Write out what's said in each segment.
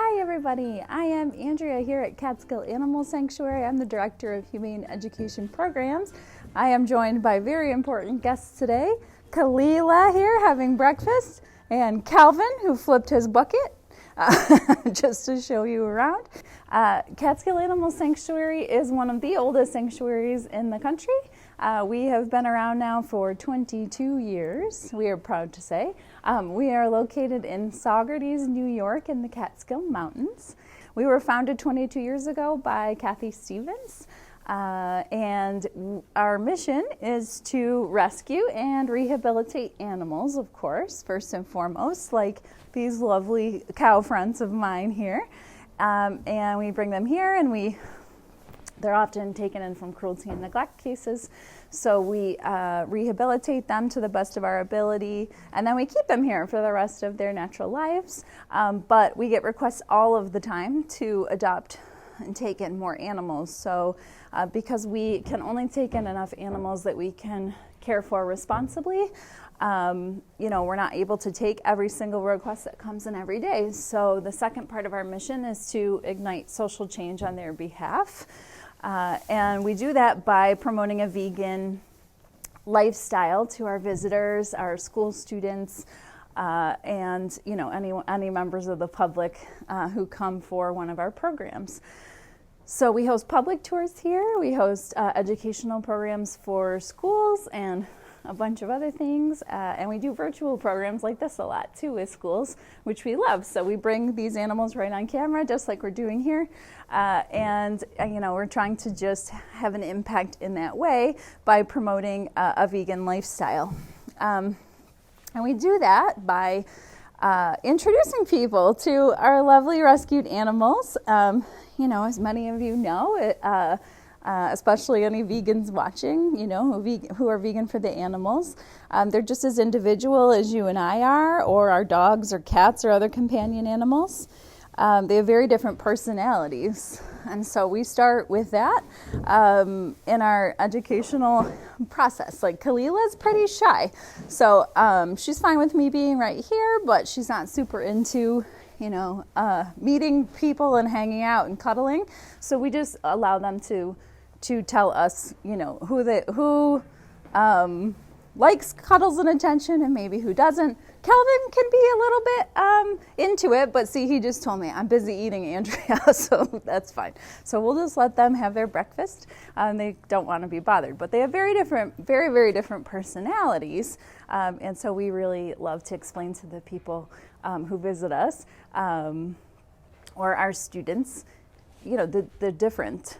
Hi everybody, I am Andrea here at Catskill Animal Sanctuary. I'm the Director of Humane Education Programs. I am joined by very important guests today. Kalila here having breakfast, and Calvin who flipped his bucket just to show you around. Catskill Animal Sanctuary is one of the oldest sanctuaries in the country. We have been around now for 22 years, we are proud to say. We are located in Saugerties, New York in the Catskill Mountains. We were founded 22 years ago by Kathy Stevens, and our mission is to rescue and rehabilitate animals, of course, first and foremost, like these lovely cow friends of mine here. And we bring them here, and they're often taken in from cruelty and neglect cases. So we rehabilitate them to the best of our ability, and then we keep them here for the rest of their natural lives. But we get requests all of the time to adopt and take in more animals. So because we can only take in enough animals that we can care for responsibly, we're not able to take every single request that comes in every day. So the second part of our mission is to ignite social change on their behalf. And we do that by promoting a vegan lifestyle to our visitors, our school students, and any members of the public who come for one of our programs. So we host public tours here. We host educational programs for schools and a bunch of other things, and we do virtual programs like this a lot too with schools, which we love. So we bring these animals right on camera, just like we're doing here, and we're trying to just have an impact in that way by promoting a vegan lifestyle. And we do that by introducing people to our lovely rescued animals. As many of you know, especially any vegans watching, who are vegan for the animals. They're just as individual as you and I are, or our dogs or cats or other companion animals. They have very different personalities. And so we start with that in our educational process. Like Kalila's pretty shy. So she's fine with me being right here, but she's not super into meeting people and hanging out and cuddling. So we just allow them to tell us, who likes cuddles and attention and maybe who doesn't. Calvin can be a little bit into it, but see, he just told me, I'm busy eating, Andrea, so that's fine. So we'll just let them have their breakfast. They don't want to be bothered, but they have very, very different personalities. And so we really love to explain to the people who visit us or our students, they're different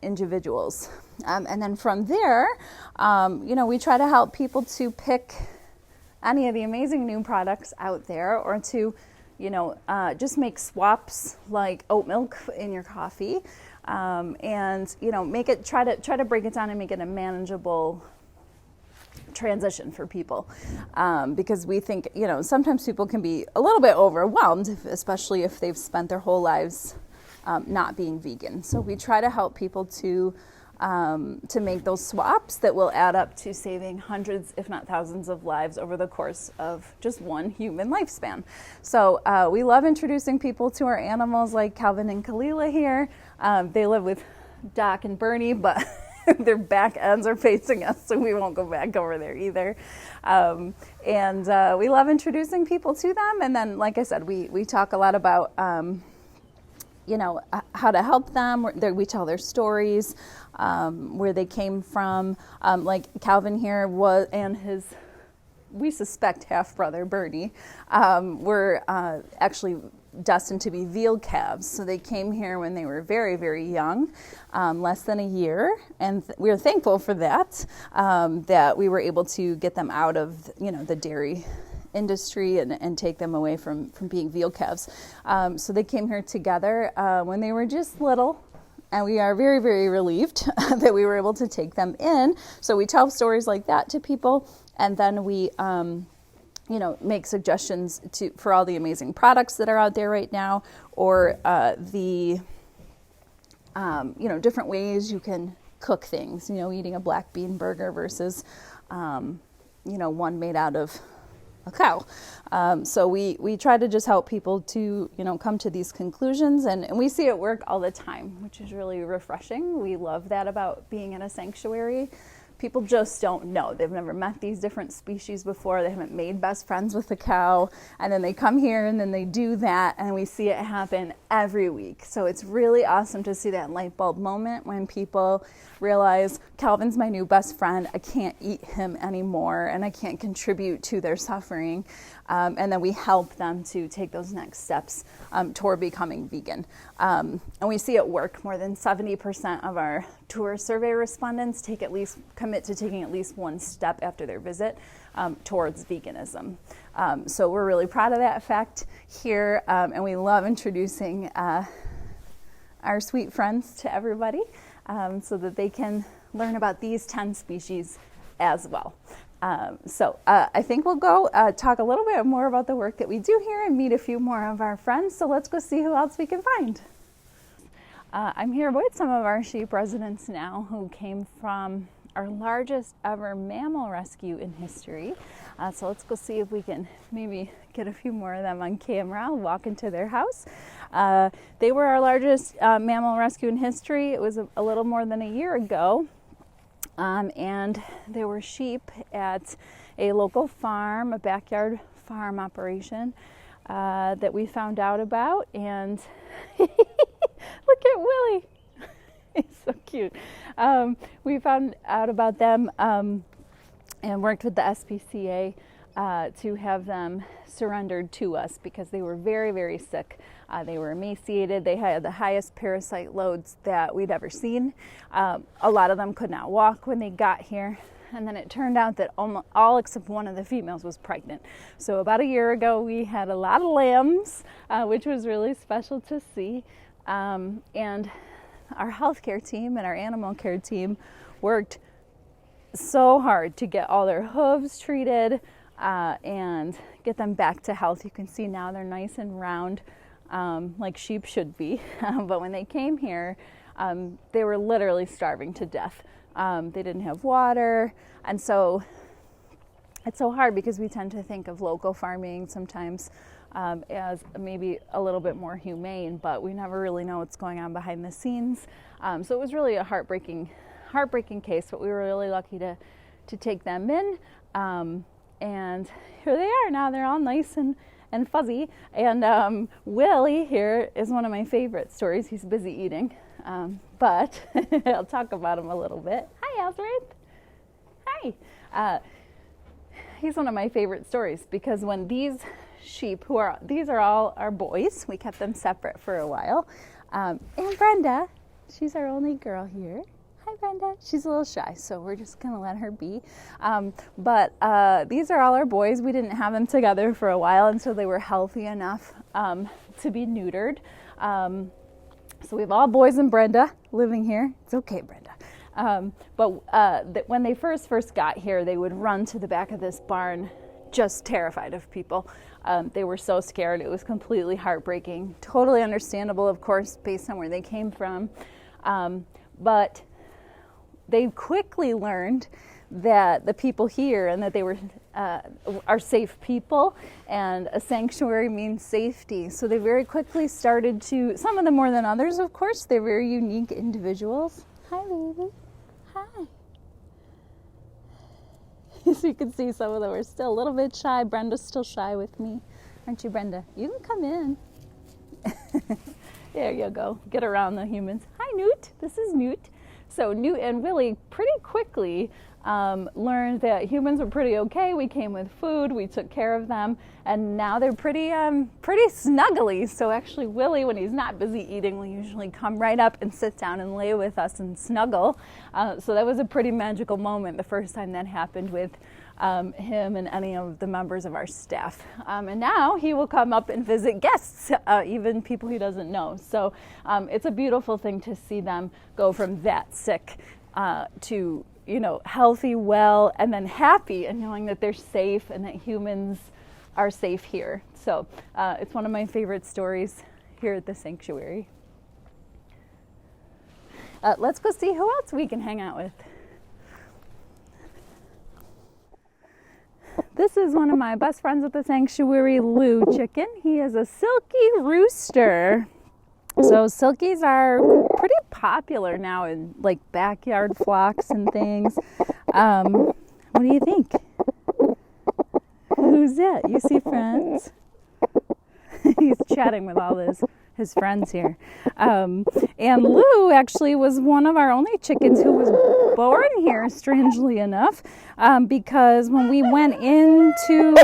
individuals. And then from there, we try to help people to pick any of the amazing new products out there, or to, just make swaps like oat milk in your coffee, and, make it, try to break it down and make it a manageable transition for people, because we think, sometimes people can be a little bit overwhelmed, especially if they've spent their whole lives not being vegan. So we try to help people to make those swaps that will add up to saving hundreds, if not thousands, of lives over the course of just one human lifespan. So we love introducing people to our animals, like Calvin and Kalila here. They live with Doc and Bernie, but their back ends are facing us, so we won't go back over there either. And we love introducing people to them. And then, like I said, we talk a lot about how to help them. We tell their stories, where they came from. Like Calvin here we suspect half-brother Bernie, were actually destined to be veal calves. So they came here when they were very, very young, less than a year. And we are thankful for that, that we were able to get them out of, the dairy industry and take them away from being veal calves. So they came here together when they were just little, and we are very, very relieved that we were able to take them in. So we tell stories like that to people, and then we make suggestions for all the amazing products that are out there right now, or the different ways you can cook things, eating a black bean burger versus one made out of a cow. So we try to just help people to, come to these conclusions, and we see it work all the time, which is really refreshing. We love that about being in a sanctuary. People just don't know. They've never met these different species before. They haven't made best friends with a cow. And then they come here and then they do that, and we see it happen every week. So it's really awesome to see that light bulb moment when people realize Calvin's my new best friend. I can't eat him anymore, and I can't contribute to their suffering. And then we help them to take those next steps toward becoming vegan. And we see it work. More than 70% of our tour survey respondents commit to taking at least one step after their visit towards veganism. So we're really proud of that fact here, and we love introducing our sweet friends to everybody so that they can learn about these 10 species as well. So I think we'll go talk a little bit more about the work that we do here and meet a few more of our friends. So let's go see who else we can find. I'm here with some of our sheep residents now who came from our largest ever mammal rescue in history. So let's go see if we can maybe get a few more of them on camera. I'll walk into their house. They were our largest mammal rescue in history. It was a little more than a year ago. And there were sheep at a local farm, a backyard farm operation that we found out about. And look at Willie. He's so cute. We found out about them and worked with the SPCA to have them surrendered to us because they were very, very sick. They were emaciated. They had the highest parasite loads that we'd ever seen. A lot of them could not walk when they got here. And then it turned out that all except one of the females was pregnant. So about a year ago, we had a lot of lambs, which was really special to see. And our healthcare team and our animal care team worked so hard to get all their hooves treated and get them back to health. You can see now they're nice and round, like sheep should be. But when they came here, they were literally starving to death. They didn't have water. And so it's so hard because we tend to think of local farming sometimes as maybe a little bit more humane, but we never really know what's going on behind the scenes. So it was really a heartbreaking case, but we were really lucky to take them in. And here they are now. They're all nice and fuzzy. And Willie here is one of my favorite stories. He's busy eating, but I'll talk about him a little bit. Hi, Ellsworth. Hi. He's one of my favorite stories because when these sheep, these are all our boys. We kept them separate for a while. And Brenda, she's our only girl here. Hi, Brenda. She's a little shy, so we're just going to let her be. But these are all our boys. We didn't have them together for a while until they were healthy enough to be neutered. So we have all boys and Brenda living here. It's okay, Brenda. But when they first got here, they would run to the back of this barn just terrified of people. They were so scared. It was completely heartbreaking. Totally understandable, of course, based on where they came from. But they quickly learned that the people here and that they were are safe people, and a sanctuary means safety. So they very quickly started to, some of them more than others, of course, they're very unique individuals. Hi, baby. Hi. As you can see, some of them are still a little bit shy. Brenda's still shy with me. Aren't you, Brenda? You can come in. There you go. Get around the humans. Hi, Newt. This is Newt. So Newt and Willie pretty quickly learned that humans were pretty okay. We came with food. We took care of them. And now they're pretty snuggly. So actually, Willie, when he's not busy eating, will usually come right up and sit down and lay with us and snuggle. So that was a pretty magical moment the first time that happened with him and any of the members of our staff. And now he will come up and visit guests, even people he doesn't know. So it's a beautiful thing to see them go from that sick to, healthy, well, and then happy and knowing that they're safe and that humans are safe here. So it's one of my favorite stories here at the sanctuary. Let's go see who else we can hang out with. This is one of my best friends at the sanctuary, Lou Chicken. He is a silky rooster. So silkies are pretty popular now in like backyard flocks and things. What do you think? Who's that? You see friends? He's chatting with all his friends here. And Lou actually was one of our only chickens who was born here, strangely enough, because when we went into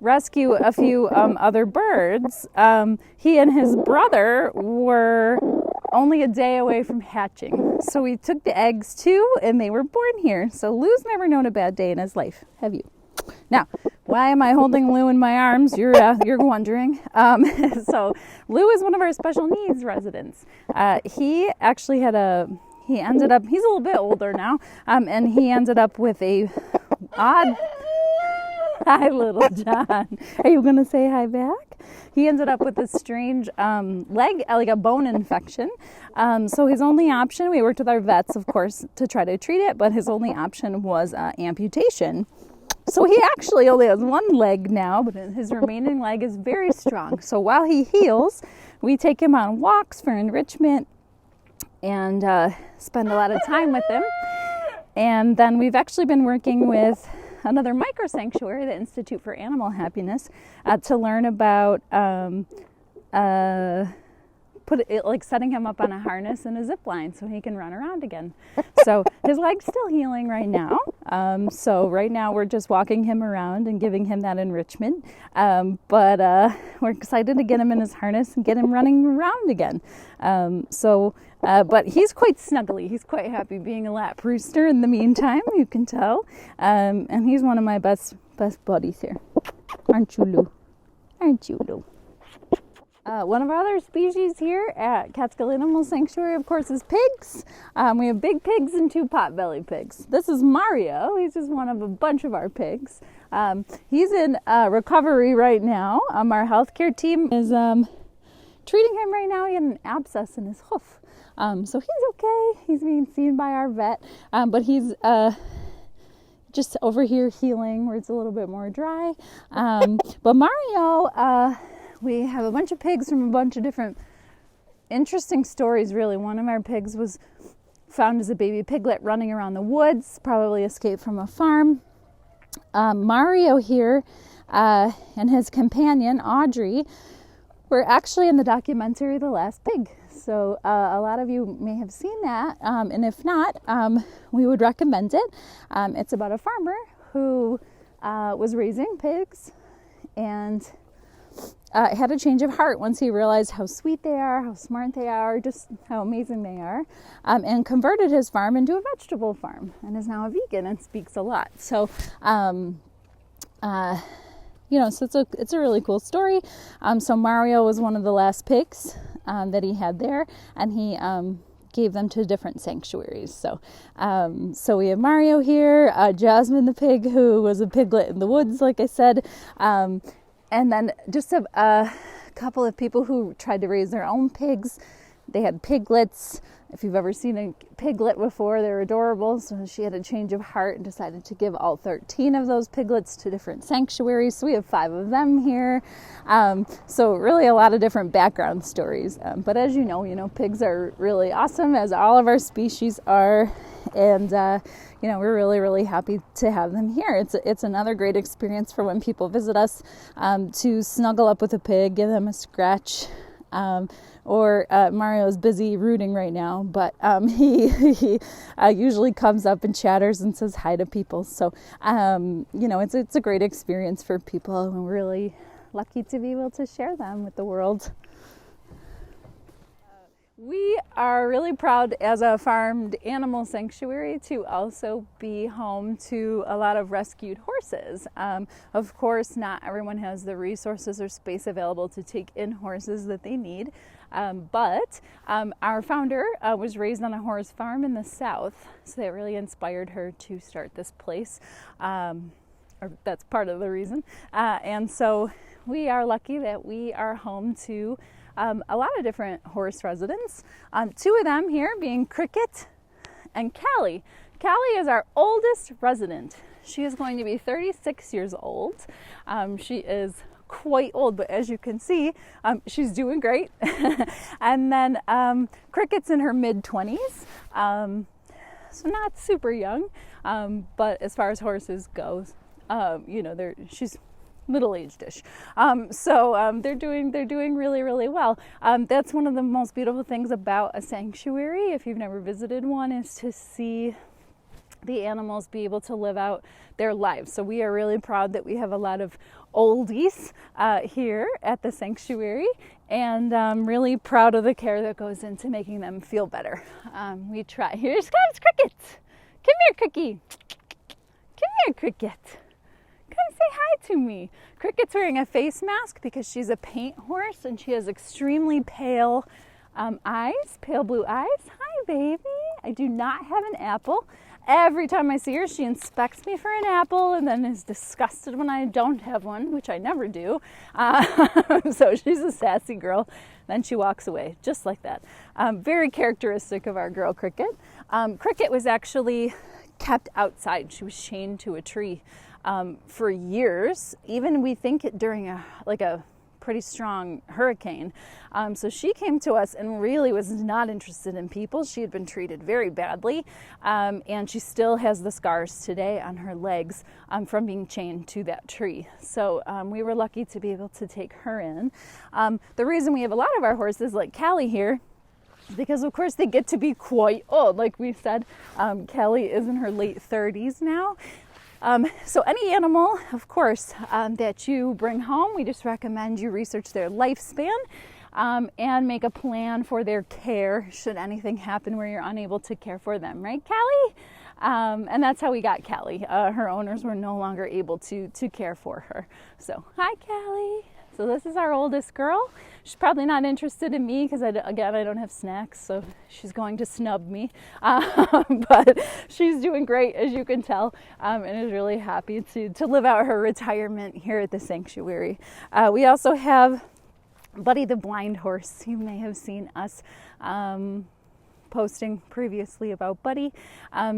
rescue a few other birds, he and his brother were only a day away from hatching. So we took the eggs too, and they were born here. So Lou's never known a bad day in his life. Have you? Now, why am I holding Lou in my arms? You're wondering. So Lou is one of our special needs residents. He actually he's a little bit older now, and he ended up with a odd, hi little John. Are you going to say hi back? He ended up with a strange leg, like a bone infection. So his only option, we worked with our vets, of course, to try to treat it, but his only option was amputation. So he actually only has one leg now, but his remaining leg is very strong. So while he heals, we take him on walks for enrichment and spend a lot of time with him. And then we've actually been working with another micro sanctuary, the Institute for Animal Happiness, to learn about setting him up on a harness and a zip line so he can run around again. So his leg's still healing right now. So right now we're just walking him around and giving him that enrichment. But we're excited to get him in his harness and get him running around again. But he's quite snuggly. He's quite happy being a lap rooster in the meantime, you can tell. And he's one of my best buddies here. Aren't you, Lou? Aren't you, Lou? One of our other species here at Catskill Animal Sanctuary, of course, is pigs. We have big pigs and 2 potbelly pigs. This is Mario. He's just one of a bunch of our pigs. He's in recovery right now. Our healthcare team is treating him right now. He had an abscess in his hoof. So he's okay. He's being seen by our vet. But he's just over here healing where it's a little bit more dry. But Mario... we have a bunch of pigs from a bunch of different interesting stories, really. One of our pigs was found as a baby piglet running around the woods, probably escaped from a farm. Mario here and his companion, Audrey, were actually in the documentary The Last Pig. So a lot of you may have seen that, and if not, we would recommend it. It's about a farmer who was raising pigs and had a change of heart once he realized how sweet they are, how smart they are, just how amazing they are, and converted his farm into a vegetable farm and is now a vegan and speaks a lot. So, so it's a really cool story. So Mario was one of the last pigs that he had there, and he gave them to different sanctuaries. So we have Mario here, Jasmine the pig, who was a piglet in the woods, like I said, and then just a couple of people who tried to raise their own pigs. They had piglets. If you've ever seen a piglet before, they're adorable. So she had a change of heart and decided to give all 13 of those piglets to different sanctuaries. So we have 5 of them here. So really a lot of different background stories. But as you know, pigs are really awesome, as all of our species are. And, we're really, really happy to have them here. It's another great experience for when people visit us, to snuggle up with a pig, give them a scratch. Mario's busy rooting right now, but he usually comes up and chatters and says hi to people. So, it's a great experience for people, and we're really lucky to be able to share them with the world. We are really proud as a farmed animal sanctuary to also be home to a lot of rescued horses. Of course, not everyone has the resources or space available to take in horses that they need, but our founder was raised on a horse farm in the South, so that really inspired her to start this place, or that's part of the reason. And so we are lucky that we are home to a lot of different horse residents. 2 of them here being Cricket and Callie. Callie is our oldest resident. She is going to be 36 years old. She is quite old, but as you can see, she's doing great. And then Cricket's in her mid-20s, so not super young, but as far as horses goes, she's middle-aged-ish. They're doing really, really well. That's one of the most beautiful things about a sanctuary, if you've never visited one, is to see the animals be able to live out their lives. So we are really proud that we have a lot of oldies here at the sanctuary, and really proud of the care that goes into making them feel better. We try. Here comes Cricket. Come here, Cookie. Come here, Cricket. Come say hi to me. Cricket's wearing a face mask because she's a paint horse and she has extremely pale eyes, pale blue eyes. Hi, baby. I do not have an apple. Every time I see her, she inspects me for an apple and then is disgusted when I don't have one, which I never do. So she's a sassy girl. Then she walks away, just like that. Very characteristic of our girl Cricket. Cricket was actually kept outside. She was chained to a tree for years, even we think during a pretty strong hurricane. So she came to us and really was not interested in people. She had been treated very badly, and she still has the scars today on her legs from being chained to that tree. So we were lucky to be able to take her in. The reason we have a lot of our horses like Callie here is because, of course, they get to be quite old. Like we said, Callie is in her late 30s now. So any animal, of course, that you bring home, we just recommend you research their lifespan and make a plan for their care should anything happen where you're unable to care for them, right, Callie? And that's how we got Callie. Her owners were no longer able to care for her. So, hi, Callie. So this is our oldest girl. She's probably not interested in me because, I don't have snacks, so she's going to snub me. But she's doing great, as you can tell, and is really happy to live out her retirement here at the sanctuary. We also have Buddy the blind horse. You may have seen us posting previously about Buddy.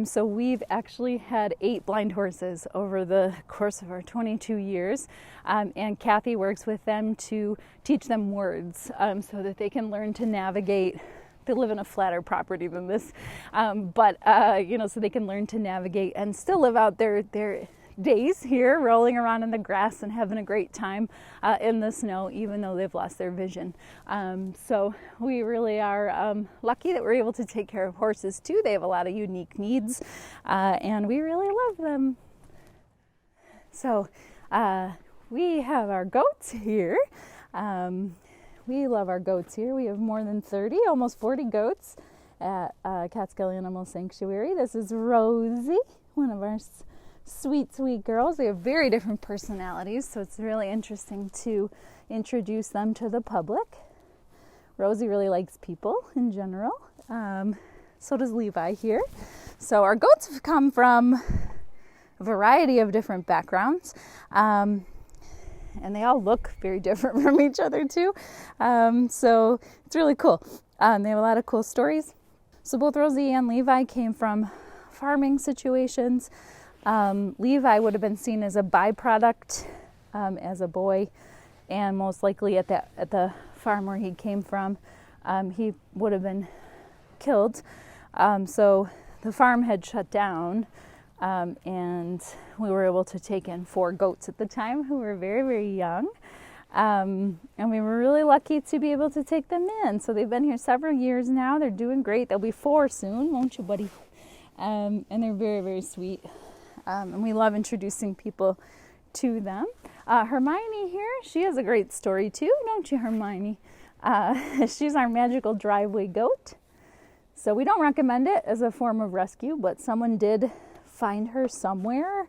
So we've actually had 8 blind horses over the course of our 22 years. And Kathy works with them to teach them words so that they can learn to navigate. They live in a flatter property than this, so they can learn to navigate and still live out their days here rolling around in the grass and having a great time in the snow, even though they've lost their vision. So we really are lucky that we're able to take care of horses too. They have a lot of unique needs, and we really love them. So we have our goats here. We love our goats here. We have more than 30, almost 40 goats at Catskill Animal Sanctuary. This is Rosie, one of our sweet girls. They have very different personalities, so it's really interesting to introduce them to the public. Rosie really likes people in general. So does Levi here. So our goats have come from a variety of different backgrounds. And they all look very different from each other too. So it's really cool. They have a lot of cool stories. So both Rosie and Levi came from farming situations. Levi would have been seen as a byproduct as a boy, and most likely at the farm where he came from, he would have been killed. So the farm had shut down, and we were able to take in 4 goats at the time who were very, very young. And we were really lucky to be able to take them in. So they've been here several years now. They're doing great. They'll be 4 soon, won't you, buddy? And they're very, very sweet. And we love introducing people to them. Hermione here, she has a great story too, don't you, Hermione? She's our magical driveway goat. So we don't recommend it as a form of rescue, but someone did find her somewhere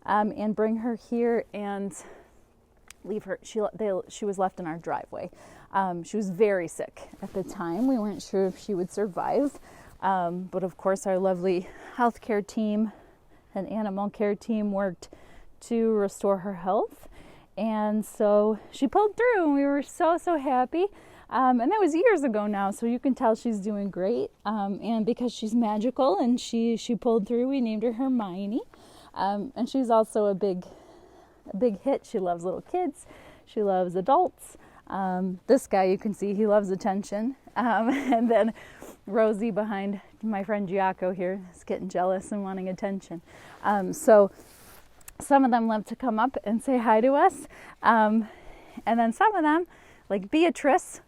and bring her here and leave her. She was left in our driveway. She was very sick at the time. We weren't sure if she would survive. But of course, our lovely healthcare team and animal care team worked to restore her health. And so she pulled through, and we were so happy. And that was years ago now, so you can tell she's doing great. And because she's magical and she pulled through, we named her Hermione. And she's also a big hit. She loves little kids. She loves adults. This guy, you can see, he loves attention. And then Rosie behind my friend Giaco here is getting jealous and wanting attention. So some of them love to come up and say hi to us. And then some of them, like Beatrice,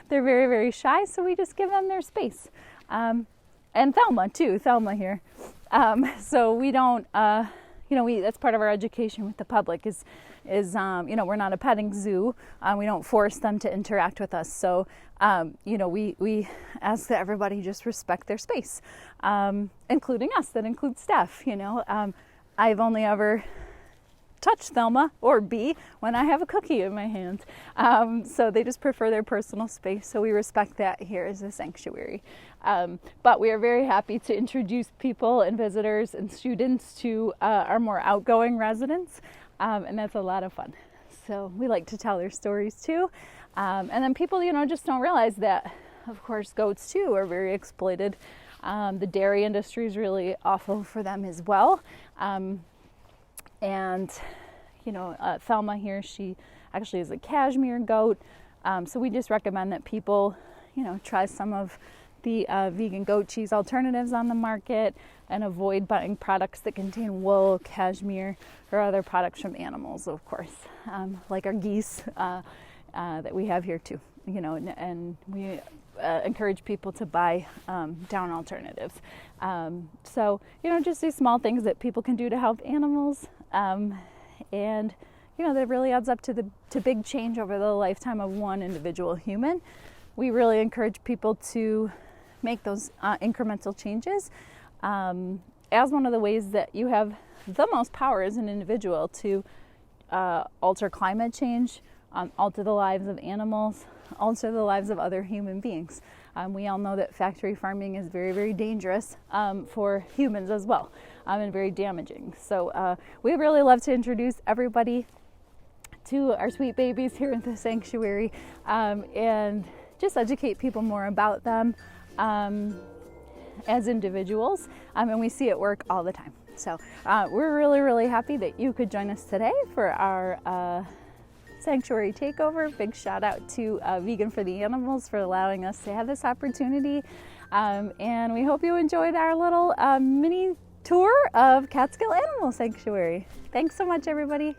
they're very, very shy, so we just give them their space. And Thelma too, Thelma here. So we don't, that's part of our education with the public is we're not a petting zoo. We don't force them to interact with us. So, we ask that everybody just respect their space, including us. That includes staff, I've only ever touched Thelma or Bee when I have a cookie in my hand. So they just prefer their personal space. So we respect that here as a sanctuary. But we are very happy to introduce people and visitors and students to our more outgoing residents. And that's a lot of fun. So we like to tell their stories too. And then people, just don't realize that, of course, goats too are very exploited. The dairy industry is really awful for them as well. Thelma here, she actually is a cashmere goat. So we just recommend that people, try some of the vegan goat cheese alternatives on the market and avoid buying products that contain wool, cashmere, or other products from animals, of course, like our geese that we have here too. And we encourage people to buy down alternatives. So, just these small things that people can do to help animals. And that really adds up to big change over the lifetime of one individual human. We really encourage people to make those incremental changes as one of the ways that you have the most power as an individual to alter climate change, alter the lives of animals, alter the lives of other human beings. We all know that factory farming is very, very dangerous for humans as well, and very damaging. So we really love to introduce everybody to our sweet babies here at the sanctuary, and just educate people more about them as individuals, and we see it work all the time. So we're really, really happy that you could join us today for our sanctuary takeover. Big shout out to Vegan for the Animals for allowing us to have this opportunity, and we hope you enjoyed our little mini tour of Catskill Animal Sanctuary. Thanks so much, everybody.